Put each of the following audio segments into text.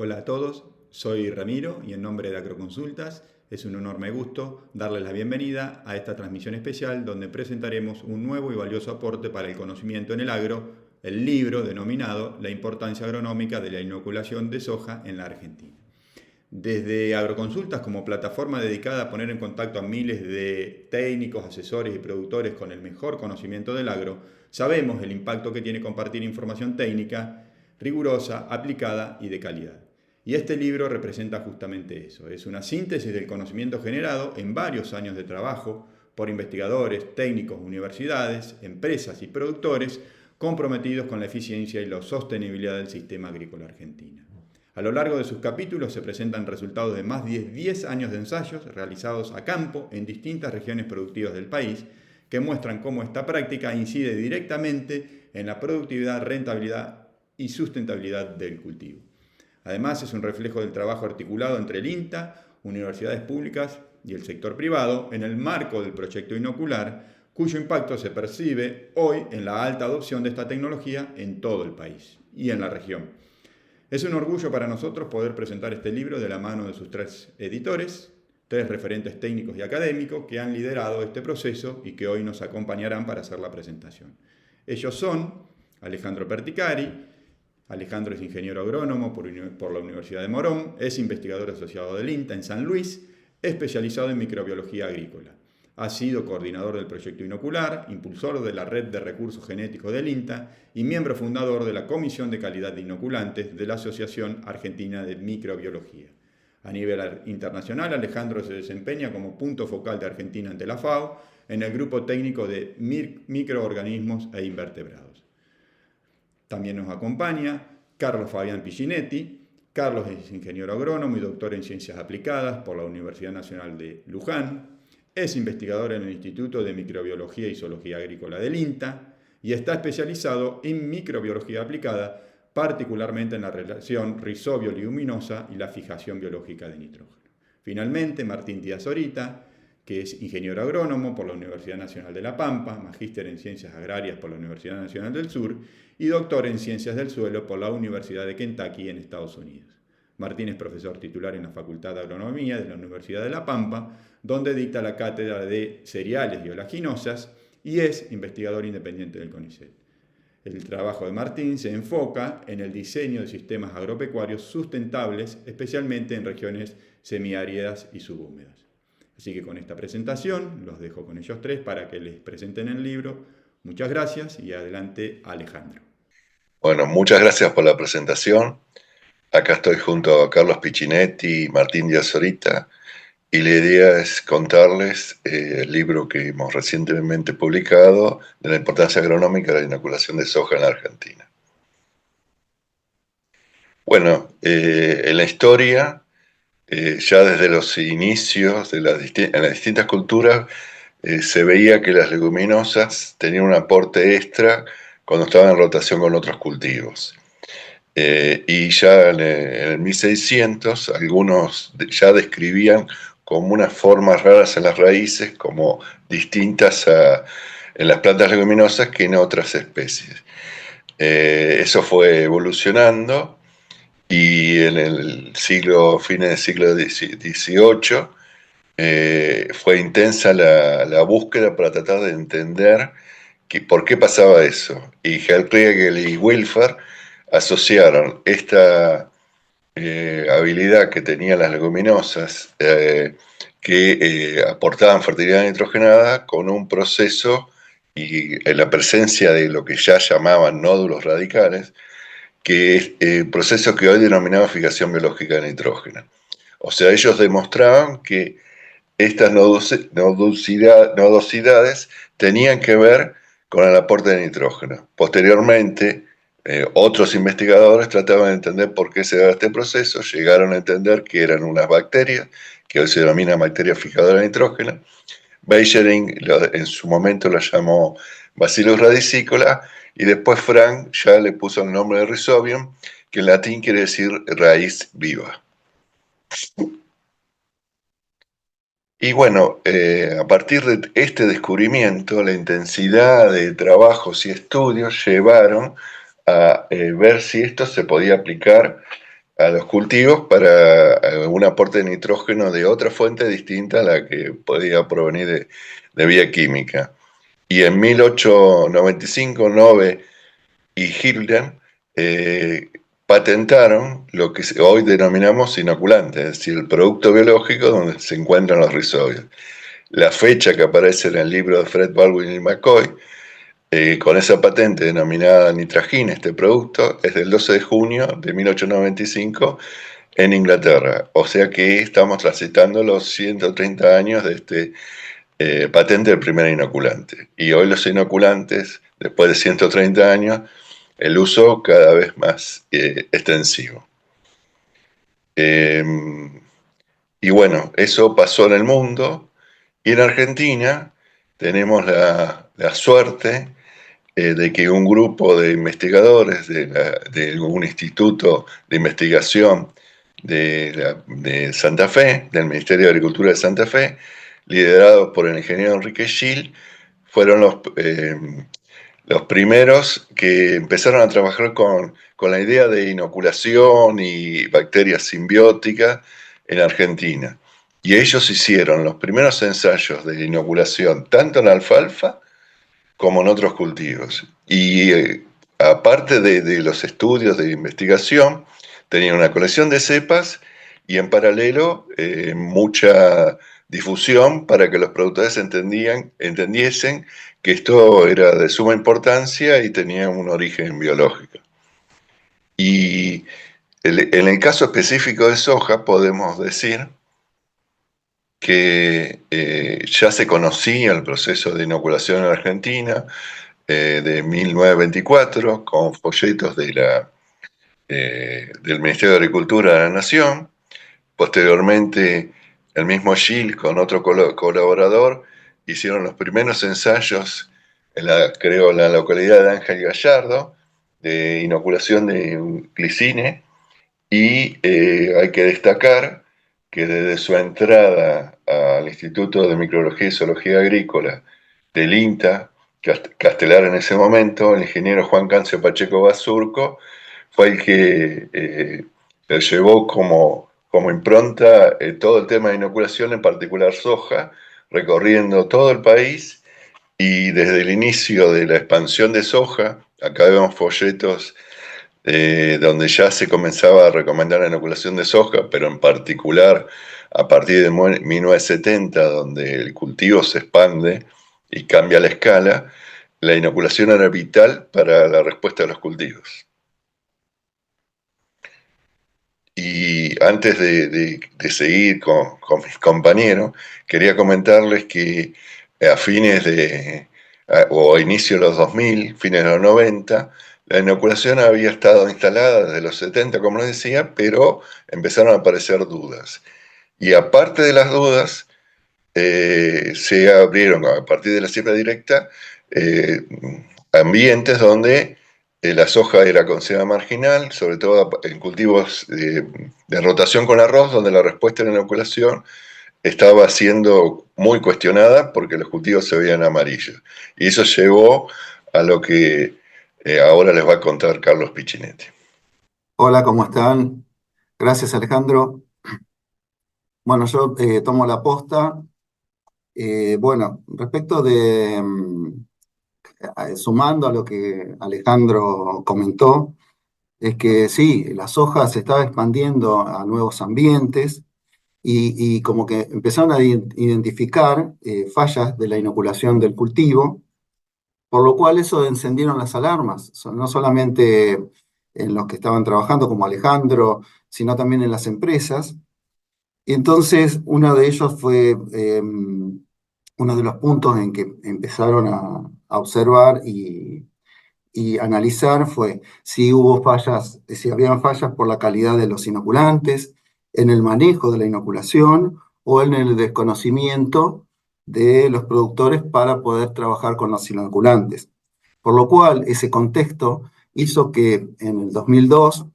Hola a todos, soy Ramiro y en nombre de Agroconsultas es un enorme gusto darles la bienvenida a esta transmisión especial donde presentaremos un nuevo y valioso aporte para el conocimiento en el agro, el libro denominado La importancia agronómica de la inoculación de soja en la Argentina. Desde Agroconsultas, como plataforma dedicada a poner en contacto a miles de técnicos, asesores y productores con el mejor conocimiento del agro, sabemos el impacto que tiene compartir información técnica rigurosa, aplicada y de calidad. Y este libro representa justamente eso. Es una síntesis del conocimiento generado en varios años de trabajo por investigadores, técnicos, universidades, empresas y productores comprometidos con la eficiencia y la sostenibilidad del sistema agrícola argentino. A lo largo de sus capítulos se presentan resultados de más de 10 años de ensayos realizados a campo en distintas regiones productivas del país que muestran cómo esta práctica incide directamente en la productividad, rentabilidad y sustentabilidad del cultivo. Además, es un reflejo del trabajo articulado entre el INTA, universidades públicas y el sector privado en el marco del proyecto Inocular, cuyo impacto se percibe hoy en la alta adopción de esta tecnología en todo el país y en la región. Es un orgullo para nosotros poder presentar este libro de la mano de sus 3 editores, 3 referentes técnicos y académicos que han liderado este proceso y que hoy nos acompañarán para hacer la presentación. Ellos son Alejandro Perticari. Alejandro es ingeniero agrónomo por la Universidad de Morón, es investigador asociado del INTA en San Luis, especializado en microbiología agrícola. Ha sido coordinador del proyecto Inocular, impulsor de la red de recursos genéticos del INTA y miembro fundador de la Comisión de Calidad de Inoculantes de la Asociación Argentina de Microbiología. A nivel internacional, Alejandro se desempeña como punto focal de Argentina ante la FAO en el grupo técnico de microorganismos e invertebrados. También nos acompaña Carlos Fabián Piccinetti. Carlos es ingeniero agrónomo y doctor en ciencias aplicadas por la Universidad Nacional de Luján. Es investigador en el Instituto de Microbiología y Zoología Agrícola del INTA y está especializado en microbiología aplicada, particularmente en la relación rizobio-leguminosa y la fijación biológica de nitrógeno. Finalmente, Martín Díaz Orita, que es ingeniero agrónomo por la Universidad Nacional de La Pampa, magíster en Ciencias Agrarias por la Universidad Nacional del Sur y doctor en Ciencias del Suelo por la Universidad de Kentucky en Estados Unidos. Martín es profesor titular en la Facultad de Agronomía de la Universidad de La Pampa, donde dicta la cátedra de cereales y oleaginosas y es investigador independiente del CONICET. El trabajo de Martín se enfoca en el diseño de sistemas agropecuarios sustentables, especialmente en regiones semiáridas y subhúmedas. Así que con esta presentación los dejo con ellos 3 para que les presenten el libro. Muchas gracias y adelante Alejandro. Bueno, muchas gracias por la presentación. Acá estoy junto a Carlos Piccinetti y Martín Díaz Orita y la idea es contarles el libro que hemos recientemente publicado de la importancia agronómica de la inoculación de soja en la Argentina. Bueno, en la historia, ya desde los inicios en las distintas culturas, se veía que las leguminosas tenían un aporte extra cuando estaban en rotación con otros cultivos. Y ya en el 1600 algunos ya describían como unas formas raras en las raíces, como distintas en las plantas leguminosas que en otras especies. Eso fue evolucionando y en el fines del siglo XVIII, fue intensa la búsqueda para tratar de entender por qué pasaba eso. Y Hellriegel y Wilfer asociaron esta habilidad que tenían las leguminosas, que aportaban fertilidad nitrogenada, con un proceso y en la presencia de lo que ya llamaban nódulos radicales, que es el proceso que hoy denominamos fijación biológica de nitrógeno. O sea, ellos demostraban que estas nodosidades tenían que ver con el aporte de nitrógeno. Posteriormente, otros investigadores trataban de entender por qué se daba este proceso, llegaron a entender que eran unas bacterias, que hoy se denominan bacterias fijadoras de nitrógeno. Beijering en su momento la llamó Bacillus radicicola, y después Frank ya le puso el nombre de Rhizobium, que en latín quiere decir raíz viva. Y bueno, a partir de este descubrimiento, la intensidad de trabajos y estudios llevaron a ver si esto se podía aplicar a los cultivos para un aporte de nitrógeno de otra fuente distinta a la que podía provenir de vía química. Y en 1895, Nove y Hilden patentaron lo que hoy denominamos inoculante, es decir, el producto biológico donde se encuentran los rizobios. La fecha que aparece en el libro de Fred Baldwin y McCoy, con esa patente denominada Nitragine, este producto, es del 12 de junio de 1895 en Inglaterra. O sea que estamos transitando los 130 años de este patente del primer inoculante. Y hoy los inoculantes, después de 130 años, el uso cada vez más extensivo. Y bueno, eso pasó en el mundo. Y en Argentina tenemos la suerte de que un grupo de investigadores de un instituto de investigación de Santa Fe, del Ministerio de Agricultura de Santa Fe, liderados por el ingeniero Enrique Schill, fueron los primeros que empezaron a trabajar con la idea de inoculación y bacterias simbióticas en Argentina. Y ellos hicieron los primeros ensayos de inoculación tanto en alfalfa como en otros cultivos. Y aparte de los estudios de investigación, tenían una colección de cepas y en paralelo mucha difusión para que los productores entendiesen que esto era de suma importancia y tenía un origen biológico. Y en el caso específico de soja podemos decir que ya se conocía el proceso de inoculación en Argentina de 1924 con folletos del Ministerio de Agricultura de la Nación. Posteriormente, el mismo Gil con otro colaborador hicieron los primeros ensayos creo, en la localidad de Ángel Gallardo, de inoculación de glicine, y hay que destacar que desde su entrada al Instituto de Microbiología y Zoología Agrícola del INTA, Castelar en ese momento, el ingeniero Juan Cancio Pacheco Basurco, fue el que le llevó como impronta todo el tema de inoculación, en particular soja, recorriendo todo el país y desde el inicio de la expansión de soja, acá vemos folletos donde ya se comenzaba a recomendar la inoculación de soja, pero en particular a partir de 1970, donde el cultivo se expande y cambia la escala, la inoculación era vital para la respuesta de los cultivos. Y antes de seguir con mis compañeros, quería comentarles que a fines o a inicio de los 2000, fines de los 90, la inoculación había estado instalada desde los 70, como les decía, pero empezaron a aparecer dudas. Y aparte de las dudas, se abrieron a partir de la siembra directa ambientes donde la soja era considerada marginal, sobre todo en cultivos de rotación con arroz, donde la respuesta en la inoculación estaba siendo muy cuestionada porque los cultivos se veían amarillos. Y eso llevó a lo que ahora les va a contar Carlos Piccinetti. Hola, ¿cómo están? Gracias, Alejandro. Bueno, yo tomo la posta. Bueno, respecto de, sumando a lo que Alejandro comentó, es que sí, la soja se estaba expandiendo a nuevos ambientes y como que empezaron a identificar fallas de la inoculación del cultivo, por lo cual eso encendieron las alarmas, no solamente en los que estaban trabajando como Alejandro, sino también en las empresas. Y entonces uno de ellos fue uno de los puntos en que empezaron a observar y analizar fue si hubo fallas, si habían fallas por la calidad de los inoculantes, en el manejo de la inoculación o en el desconocimiento de los productores para poder trabajar con los inoculantes. Por lo cual, ese contexto hizo que en el 2002,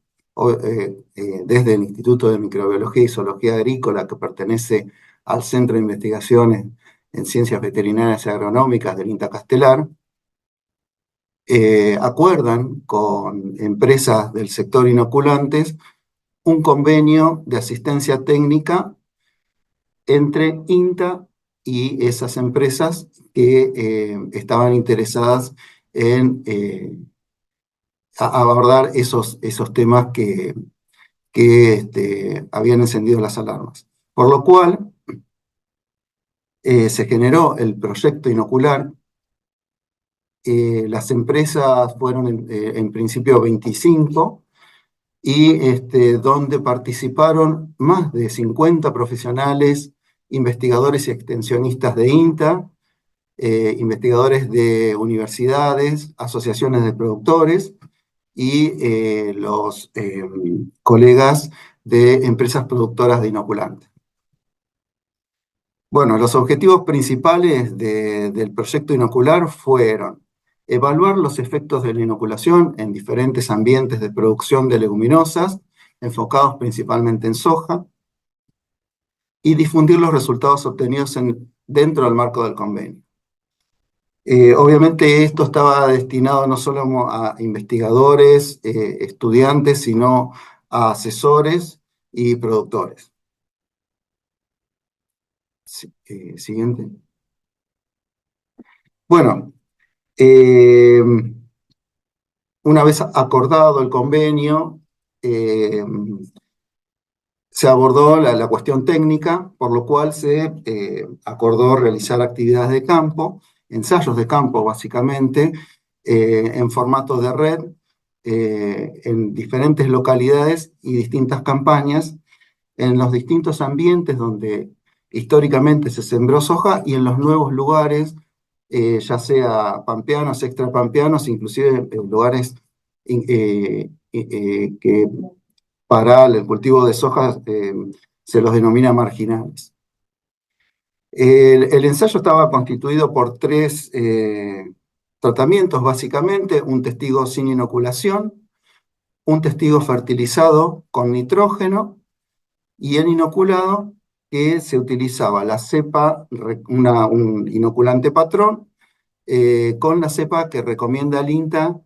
desde el Instituto de Microbiología y Zoología Agrícola, que pertenece al Centro de Investigaciones en Ciencias Veterinarias y Agronómicas del INTA Castelar, acuerdan con empresas del sector inoculantes un convenio de asistencia técnica entre INTA y esas empresas que estaban interesadas en abordar esos temas que habían encendido las alarmas. Por lo cual, se generó el proyecto inocular. Las empresas fueron en principio 25 y donde participaron más de 50 profesionales, investigadores y extensionistas de INTA, investigadores de universidades, asociaciones de productores y los colegas de empresas productoras de inoculantes. Bueno, los objetivos principales del proyecto inocular fueron evaluar los efectos de la inoculación en diferentes ambientes de producción de leguminosas, enfocados principalmente en soja, y difundir los resultados obtenidos dentro del marco del convenio. Obviamente esto estaba destinado no solo a investigadores, estudiantes, sino a asesores y productores. Siguiente. Bueno, una vez acordado el convenio, se abordó la cuestión técnica, por lo cual se acordó realizar actividades de campo, ensayos de campo básicamente, en formato de red, en diferentes localidades y distintas campañas, en los distintos ambientes donde históricamente se sembró soja y en los nuevos lugares, ya sea pampeanos, extrapampeanos, inclusive en lugares que para el cultivo de soja se los denomina marginales. El ensayo estaba constituido por 3 tratamientos, básicamente: un testigo sin inoculación, un testigo fertilizado con nitrógeno y el inoculado, que se utilizaba la cepa, un inoculante patrón, con la cepa que recomienda el INTA,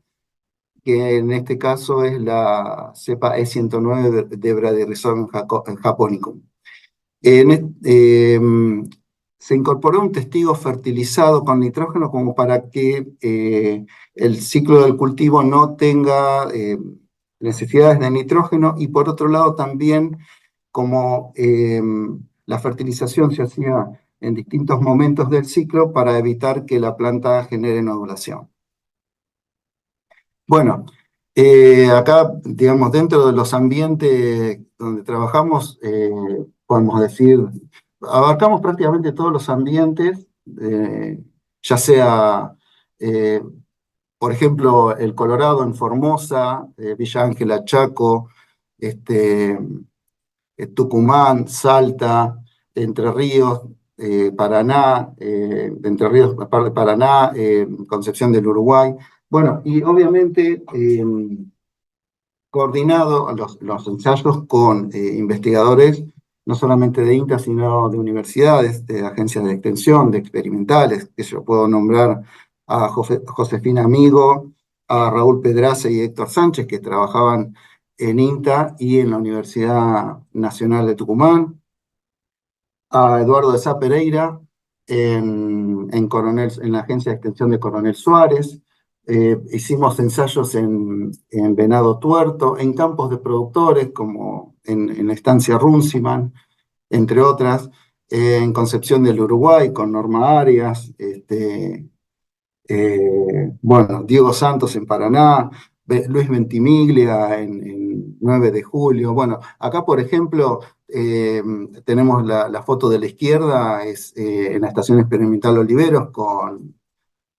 que en este caso es la cepa E109 de Bradyrhizum japonicum. Se incorporó un testigo fertilizado con nitrógeno como para que el ciclo del cultivo no tenga necesidades de nitrógeno, y por otro lado también, como la fertilización se hacía en distintos momentos del ciclo, para evitar que la planta genere nodulación. Bueno, acá, digamos, dentro de los ambientes donde trabajamos, podemos decir, abarcamos prácticamente todos los ambientes, ya sea, eh, por ejemplo, el Colorado en Formosa, Villa Ángela, Chaco, Tucumán, Salta, Entre Ríos, Paraná, Entre Ríos, Paraná, Concepción del Uruguay. Bueno, y obviamente coordinado los ensayos con investigadores, no solamente de INTA, sino de universidades, de agencias de extensión, de experimentales, que yo puedo nombrar a Josefina Amigo, a Raúl Pedraza y Héctor Sánchez, que trabajaban en INTA y en la Universidad Nacional de Tucumán, a Eduardo de Sá Pereira en la Agencia de Extensión de Coronel Suárez. Hicimos ensayos en Venado Tuerto, en campos de productores, como en la estancia Runciman, entre otras, en Concepción del Uruguay, con Norma Arias, bueno, Diego Santos en Paraná, Luis Ventimiglia en 9 de julio. Bueno, acá, por ejemplo, tenemos la foto de la izquierda, es en la Estación Experimental Oliveros, con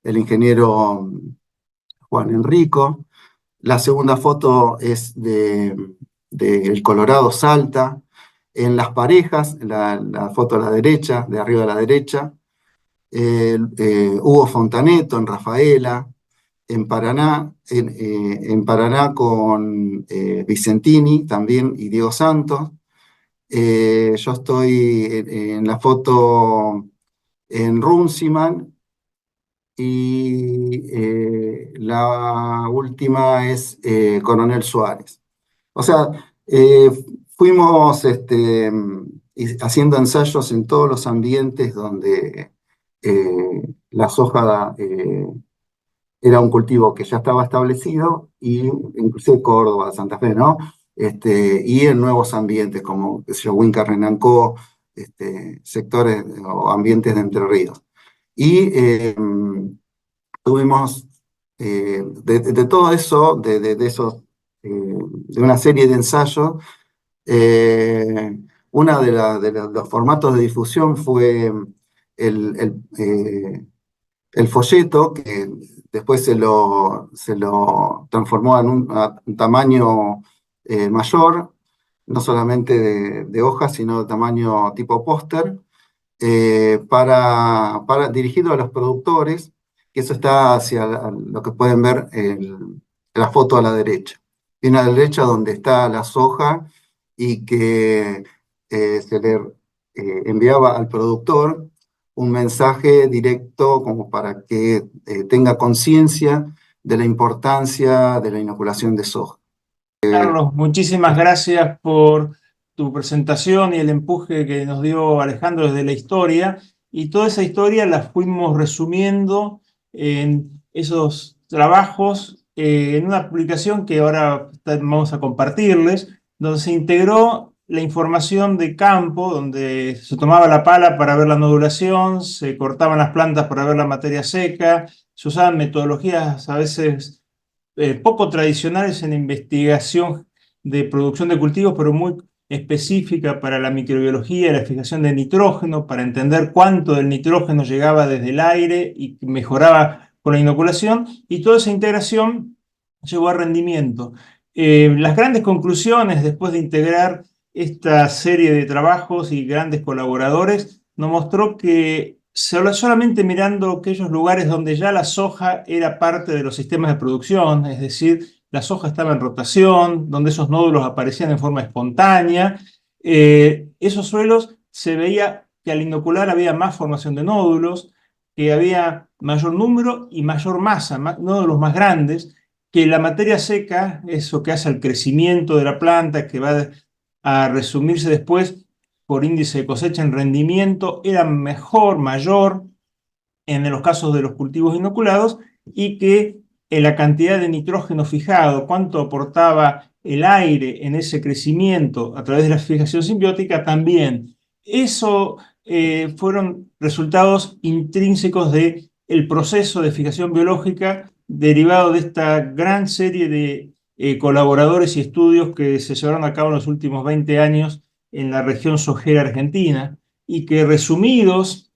el ingeniero Juan Enrico. La segunda foto es de El Colorado, Salta. En Las Parejas, la foto a la derecha, de arriba a la derecha, Hugo Fontaneto en Rafaela. En Paraná con Vicentini también y Diego Santos. Yo estoy en la foto en Runciman, y la última es Coronel Suárez. O sea, Eh, Fuimos haciendo ensayos en todos los ambientes donde la soja era un cultivo que ya estaba establecido, y inclusive Córdoba, Santa Fe, ¿no? Y en nuevos ambientes como, qué sé yo, Huinca, Renanco, sectores o ambientes de Entre Ríos. Y tuvimos de todo eso, de una serie de ensayos, una de los formatos de difusión fue el folleto, que después se lo transformó en un tamaño mayor, no solamente de hojas, sino de tamaño tipo póster, dirigido a los productores, que eso está hacia lo que pueden ver en la foto a la derecha. Viene a la derecha donde está la soja, y que se le enviaba al productor un mensaje directo como para que tenga conciencia de la importancia de la inoculación de soja. Carlos, muchísimas gracias por tu presentación y el empuje que nos dio Alejandro desde la historia. Y toda esa historia la fuimos resumiendo en esos trabajos, en una publicación que ahora vamos a compartirles, donde se integró la información de campo, donde se tomaba la pala para ver la nodulación, se cortaban las plantas para ver la materia seca, se usaban metodologías a veces poco tradicionales en investigación de producción de cultivos, pero muy específica para la microbiología y la fijación de nitrógeno, para entender cuánto del nitrógeno llegaba desde el aire y mejoraba con la inoculación, y toda esa integración llevó a rendimiento. Las grandes conclusiones después de integrar esta serie de trabajos y grandes colaboradores nos mostró que solamente mirando aquellos lugares donde ya la soja era parte de los sistemas de producción, es decir, la soja estaba en rotación, donde esos nódulos aparecían en forma espontánea, esos suelos se veía que al inocular había más formación de nódulos, que había mayor número y mayor masa, nódulos más grandes, que la materia seca, eso que hace el crecimiento de la planta, que va a resumirse después por índice de cosecha en rendimiento, era mejor, mayor en los casos de los cultivos inoculados, y que la cantidad de nitrógeno fijado, cuánto aportaba el aire en ese crecimiento a través de la fijación simbiótica, también. Eso fueron resultados intrínsecos del proceso de fijación biológica derivado de esta gran serie de colaboradores y estudios que se llevaron a cabo en los últimos 20 años en la región sojera argentina, y que resumidos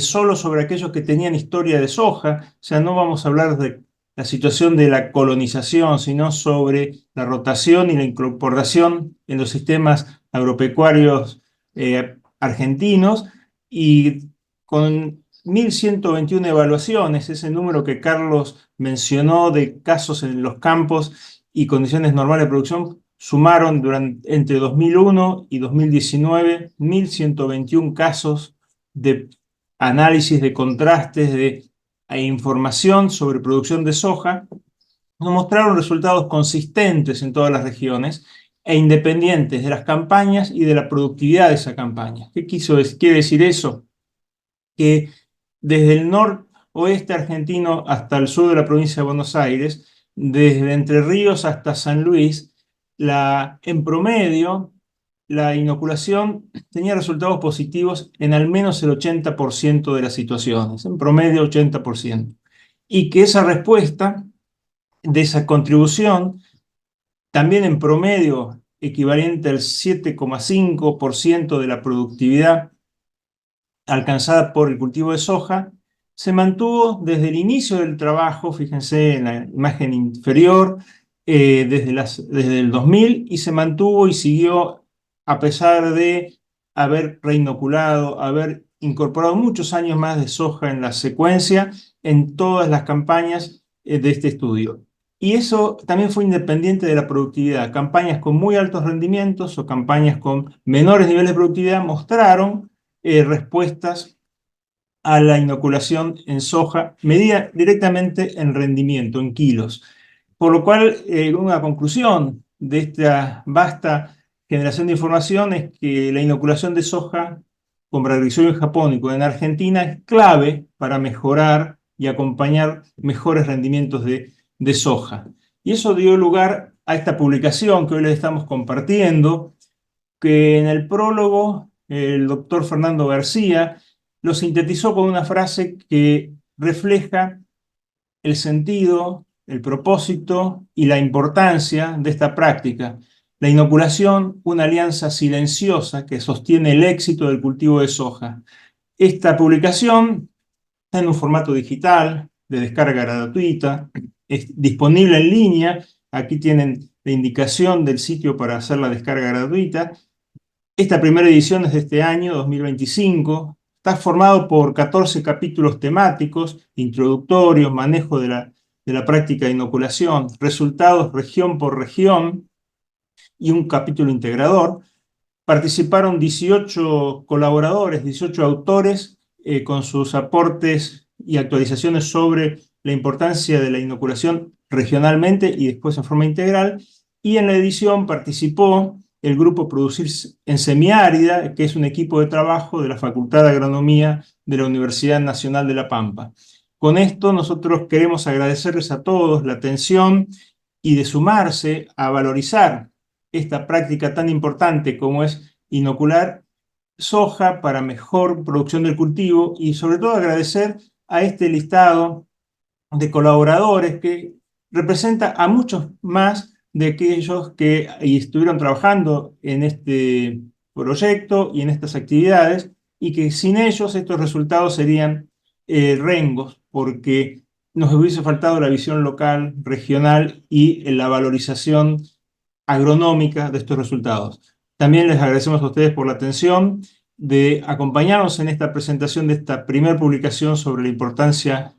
solo sobre aquellos que tenían historia de soja, o sea, no vamos a hablar de la situación de la colonización, sino sobre la rotación y la incorporación en los sistemas agropecuarios argentinos, y con 1.121 evaluaciones, ese número que Carlos mencionó de casos en los campos y condiciones normales de producción, sumaron entre 2001 y 2019 1.121 casos de análisis de contrastes e información sobre producción de soja. Nos mostraron resultados consistentes en todas las regiones e independientes de las campañas y de la productividad de esa campaña. ¿Qué quiere decir eso? Que desde el noroeste argentino hasta el sur de la provincia de Buenos Aires, desde Entre Ríos hasta San Luis, en promedio, la inoculación tenía resultados positivos en al menos el 80% de las situaciones, en promedio 80%. Y que esa respuesta de esa contribución, también en promedio equivalente al 7,5% de la productividad alcanzada por el cultivo de soja, se mantuvo desde el inicio del trabajo, fíjense en la imagen inferior, desde el 2000, y se mantuvo y siguió a pesar de haber reinoculado, haber incorporado muchos años más de soja en la secuencia en todas las campañas de este estudio. Y eso también fue independiente de la productividad. Campañas con muy altos rendimientos o campañas con menores niveles de productividad mostraron respuestas a la inoculación en soja, medida directamente en rendimiento, en kilos. Por lo cual, una conclusión de esta vasta generación de información es que la inoculación de soja con Brachypsorium japónico en Argentina es clave para mejorar y acompañar mejores rendimientos de soja. Y eso dio lugar a esta publicación que hoy les estamos compartiendo, que en el prólogo el doctor Fernando García lo sintetizó con una frase que refleja el sentido, el propósito y la importancia de esta práctica. La inoculación, una alianza silenciosa que sostiene el éxito del cultivo de soja. Esta publicación está en un formato digital, de descarga gratuita, es disponible en línea. Aquí tienen la indicación del sitio para hacer la descarga gratuita. Esta primera edición es de este año, 2025. Está formado por 14 capítulos temáticos, introductorios, manejo de la práctica de inoculación, resultados región por región y un capítulo integrador. Participaron 18 colaboradores, 18 autores con sus aportes y actualizaciones sobre la importancia de la inoculación regionalmente y después en forma integral. Y en la edición participó el grupo Producir en Semiárida, que es un equipo de trabajo de la Facultad de Agronomía de la Universidad Nacional de La Pampa. Con esto nosotros queremos agradecerles a todos la atención y de sumarse a valorizar esta práctica tan importante como es inocular soja para mejor producción del cultivo, y sobre todo agradecer a este listado de colaboradores que representa a muchos más de aquellos que estuvieron trabajando en este proyecto y en estas actividades, y que sin ellos estos resultados serían rengos, porque nos hubiese faltado la visión local, regional y la valorización agronómica de estos resultados. También les agradecemos a ustedes por la atención de acompañarnos en esta presentación de esta primera publicación sobre la importancia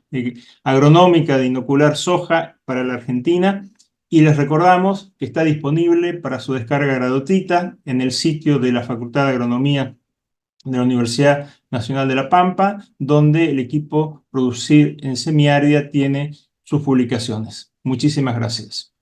agronómica de inocular soja para la Argentina, y les recordamos que está disponible para su descarga gratuita en el sitio de la Facultad de Agronomía de la Universidad Nacional de La Pampa, donde el equipo Producir en Semiárida tiene sus publicaciones. Muchísimas gracias.